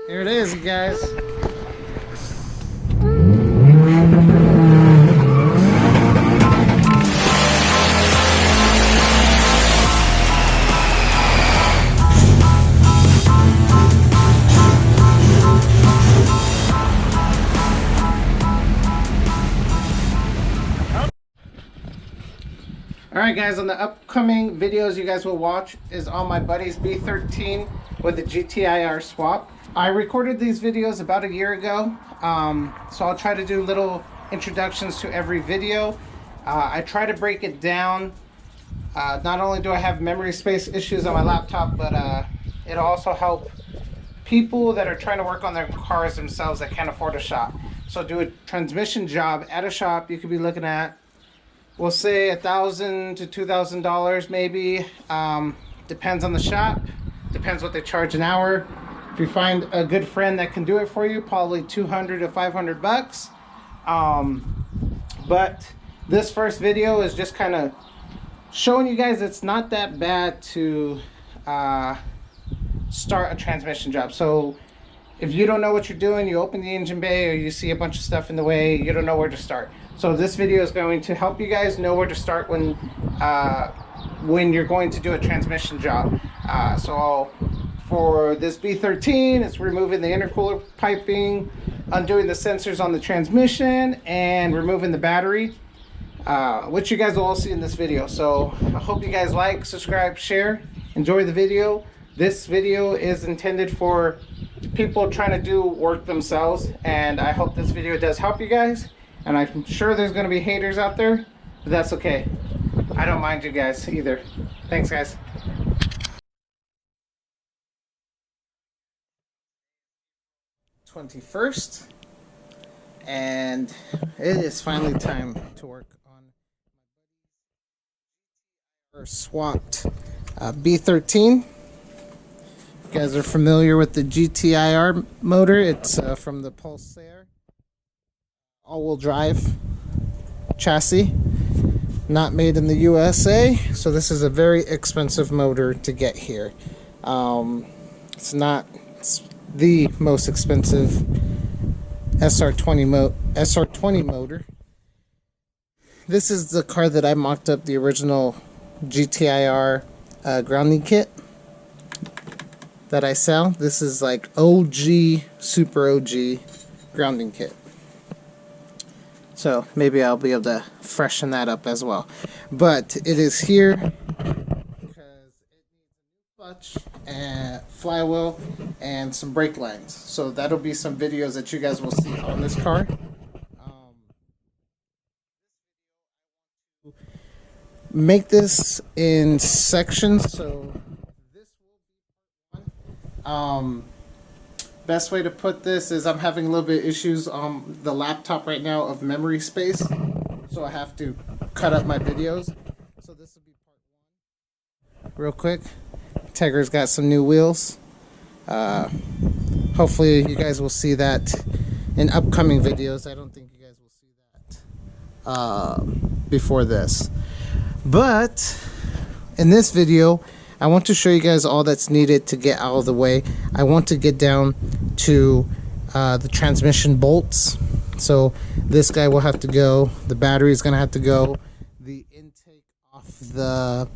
Here it is, guys. Alright guys, on the upcoming videos you guys will watch is on my buddy's B13 with the Gtir swap. I recorded these videos about a year ago, so I'll try to do little introductions to every video. I try to break it down. Not only do I have memory space issues on my laptop, but it'll also help people that are trying to work on their cars themselves that can't afford a shop. So do a transmission job at a shop, you could be looking at, we'll say $1,000 to $2,000 maybe. Depends on the shop, depends what they charge an hour. If you find a good friend that can do it for you, probably 200 to 500 bucks. But this first video is just kind of showing you guys it's not that bad to start a transmission job. So if you don't know what you're doing, you open the engine bay or you see a bunch of stuff in the way, you don't know where to start. So this video is going to help you guys know where to start when you're going to do a transmission job. So for this B13, it's removing the intercooler piping, undoing the sensors on the transmission, and removing the battery, which you guys will all see in this video. So I hope you guys like, subscribe, share, enjoy the video. This video is intended for people trying to do work themselves, and I hope this video does help you guys. And I'm sure there's going to be haters out there, but that's okay. I don't mind you guys either. Thanks, guys. #21st, and it is finally time to work on our swapped B13. You guys are familiar with the GTIR motor. It's from the Pulsar all-wheel drive chassis, not made in the USA, so this is a very expensive motor to get here. It's the most expensive SR20 motor. This is the car that I mocked up the original GTIR grounding kit that I sell. This is like OG, super OG grounding kit. So maybe I'll be able to freshen that up as well. But it is here because it needs a clutch and flywheel and some brake lines. So that'll be some videos that you guys will see on this car. Make this in sections. So this will be best way to put this is I'm having a little bit of issues on the laptop right now of memory space, so I have to cut up my videos. So this will be part 1. Real quick, Tegra's got some new wheels. Hopefully you guys will see that in upcoming videos. I don't think you guys will see that before this. But in this video, I want to show you guys all that's needed to get out of the way. I want to get down to the transmission bolts. So this guy will have to go. The battery is going to have to go. The intake off the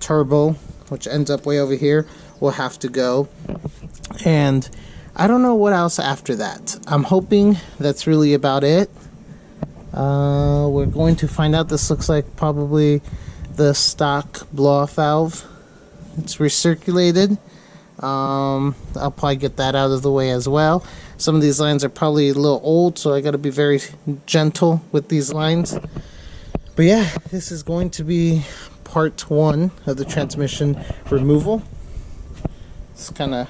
turbo, which ends up way over here, will have to go. And I don't know what else after that. I'm hoping that's really about it. We're going to find out. This looks like probably the stock blow-off valve. It's recirculated. I'll probably get that out of the way as well. Some of these lines are probably a little old, so I got to be very gentle with these lines. But yeah, this is going to be part 1 of the transmission removal. It's kind of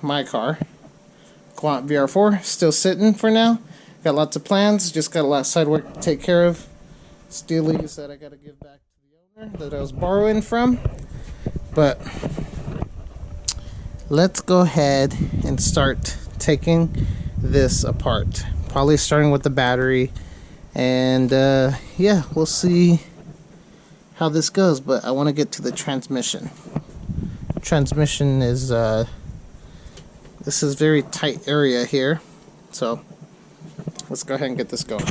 my car. Quant VR4 still sitting for now. Got lots of plans, just got a lot of side work to take care of. Steelies that I got to give back that I was borrowing from. But let's go ahead and start taking this apart, probably starting with the battery, and yeah, we'll see how this goes, but I want to get to the transmission. transmission is this is very tight area here, so let's go ahead and get this going.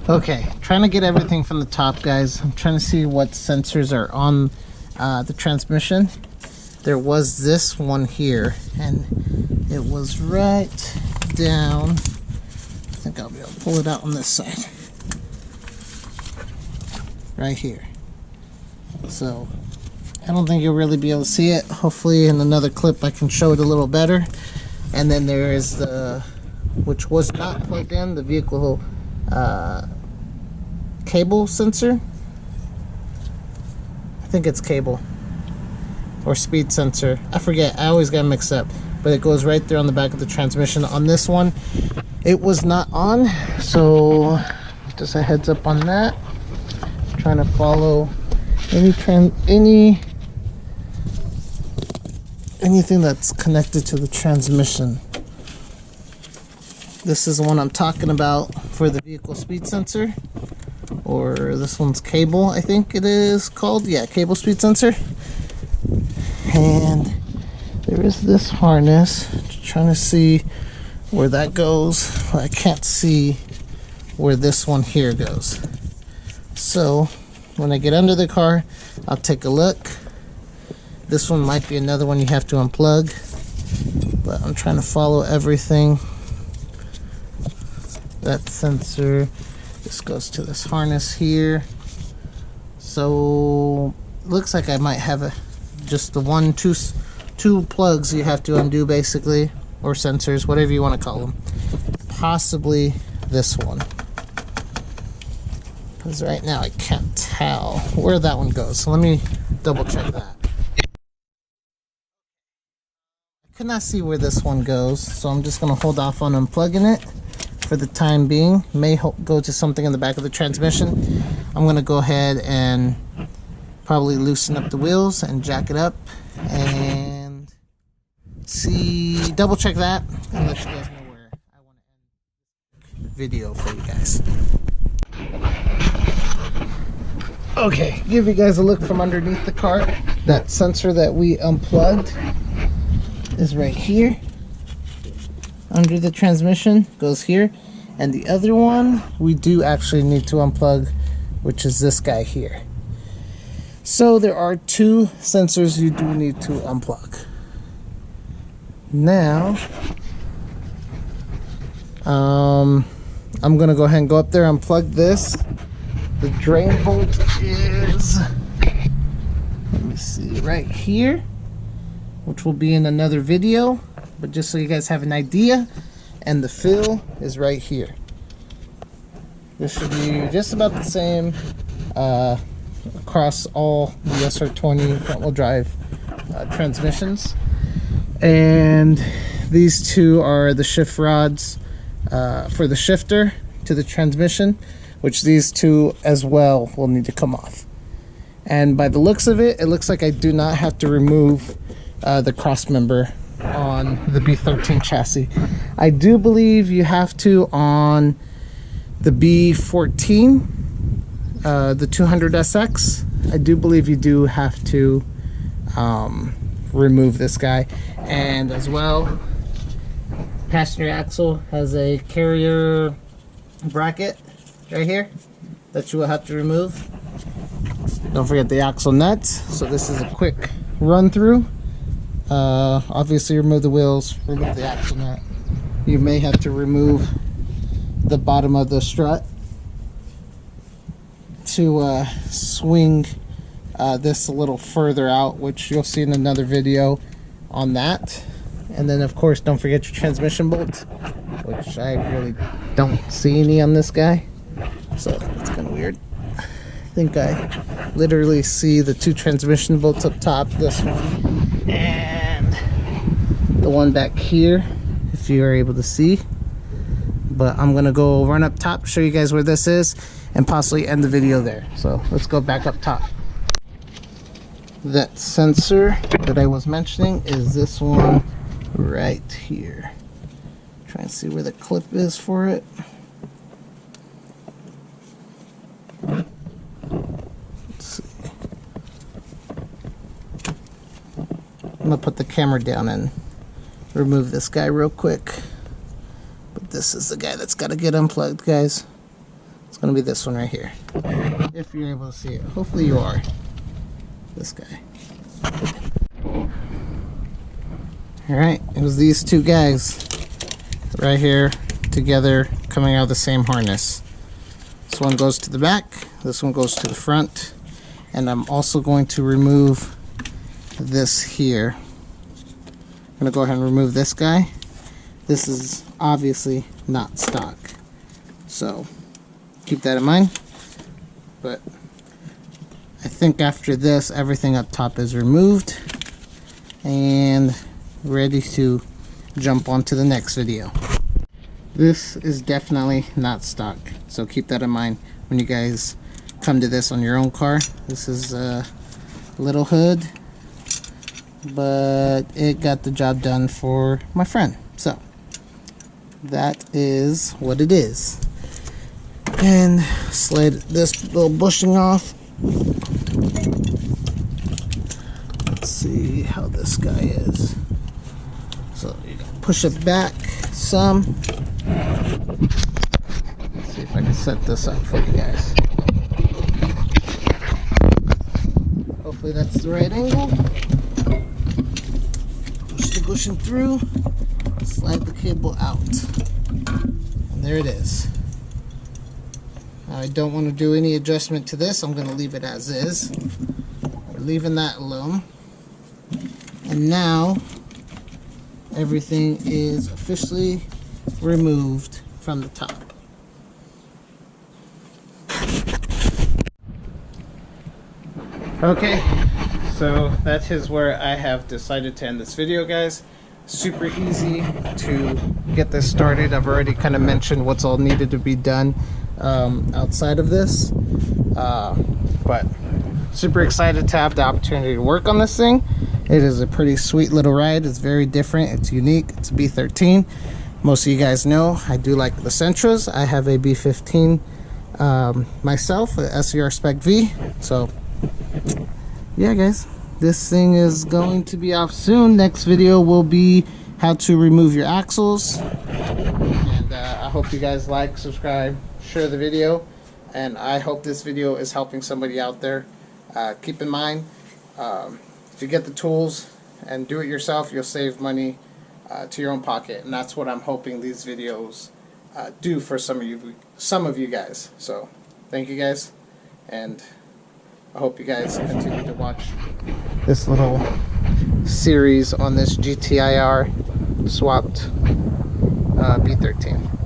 Okay, trying to get everything from the top, guys. I'm trying to see what sensors are on the transmission. There was this one here, and it was right down. I think I'll be able to pull it out on this side. Right here. So, I don't think you'll really be able to see it. Hopefully in another clip I can show it a little better. And then there is the, which was not plugged in, the vehicle cable sensor. I think it's cable or speed sensor. I forget. I always get mixed up. But it goes right there on the back of the transmission. On this one, it was not on. So just a heads up on that. I'm trying to follow anything that's connected to the transmission. This is the one I'm talking about for the vehicle speed sensor. Or this one's cable, I think it is called. Yeah, cable speed sensor. And there is this harness. Just trying to see where that goes. I can't see where this one here goes. So when I get under the car, I'll take a look. This one might be another one you have to unplug. But I'm trying to follow everything. That sensor. This goes to this harness here. So looks like I might have just the two plugs you have to undo, basically, or sensors, whatever you want to call them. Possibly this one, because right now I can't tell where that one goes. So let me double check that. I could not see where this one goes, so I'm just going to hold off on unplugging it for the time being. May go to something in the back of the transmission. I'm gonna go ahead and probably loosen up the wheels and jack it up and see, double check that, and let you guys know where I want to end the video for you guys. Okay, give you guys a look from underneath the car. That sensor that we unplugged is right here. Under the transmission, goes here, and the other one we do actually need to unplug, which is this guy here. So there are two sensors you do need to unplug. Now I'm gonna go ahead and go up there, unplug this. The drain bolt is, let me see, right here, which will be in another video. But just so you guys have an idea, and the fill is right here. This should be just about the same across all the SR20 front-wheel drive transmissions. And these two are the shift rods for the shifter to the transmission, which these two as well will need to come off. And by the looks of it, it looks like I do not have to remove the cross member on the B13 chassis. I do believe you have to on the B14 the 200SX, I do believe you do have to remove this guy. And as well, passenger axle has a carrier bracket right here that you will have to remove. Don't forget the axle nuts. So this is a quick run through. Obviously remove the wheels, remove the axle nut. You may have to remove the bottom of the strut to swing this a little further out, which you'll see in another video on that. And then of course don't forget your transmission bolts, which I really don't see any on this guy, so it's kind of weird. I think I literally see the 2 transmission bolts up top, this one and the one back here, if you are able to see. But I'm gonna go run up top, show you guys where this is, and possibly end the video there. So let's go back up top. That sensor that I was mentioning is this one right here. Try and see where the clip is for it. Let's see. I'm gonna put the camera down and remove this guy real quick. But this is the guy that's got to get unplugged, guys. It's gonna be this one right here, if you're able to see it. Hopefully you are. This guy. Alright, it was these 2 guys right here together coming out of the same harness. This one goes to the back, this one goes to the front, and I'm also going to remove this here. I'm going to go ahead and remove this guy. This is obviously not stock, so keep that in mind. But I think after this, everything up top is removed and ready to jump on to the next video. This is definitely not stock, so keep that in mind when you guys come to this on your own car. This is a little hood, but it got the job done for my friend, so that is what it is. And slide this little bushing off. Let's see how this guy is. So you push it back some. Let's see if I can set this up for you guys. Hopefully that's the right angle. Push the bushing through, slide the cable out, and there it is. Now I don't want to do any adjustment to this. I'm going to leave it as is. We're leaving that alone. And now everything is officially removed from the top. Okay, so that is where I have decided to end this video, guys. Super easy to get this started. I've already kind of mentioned what's all needed to be done outside of this, but super excited to have the opportunity to work on this thing. It is a pretty sweet little ride. It's very different, it's unique. It's a B13. Most of you guys know I do like the Sentras. I have a B15 myself, a SER Spec V. So yeah, guys, this thing is going to be off soon. Next video will be how to remove your axles. And I hope you guys like, subscribe, share the video, and I hope this video is helping somebody out there. Keep in mind, if you get the tools and do it yourself, you'll save money to your own pocket, and that's what I'm hoping these videos do for some of you guys. So thank you guys, and I hope you guys continue to watch this little series on this GTIR swapped B13.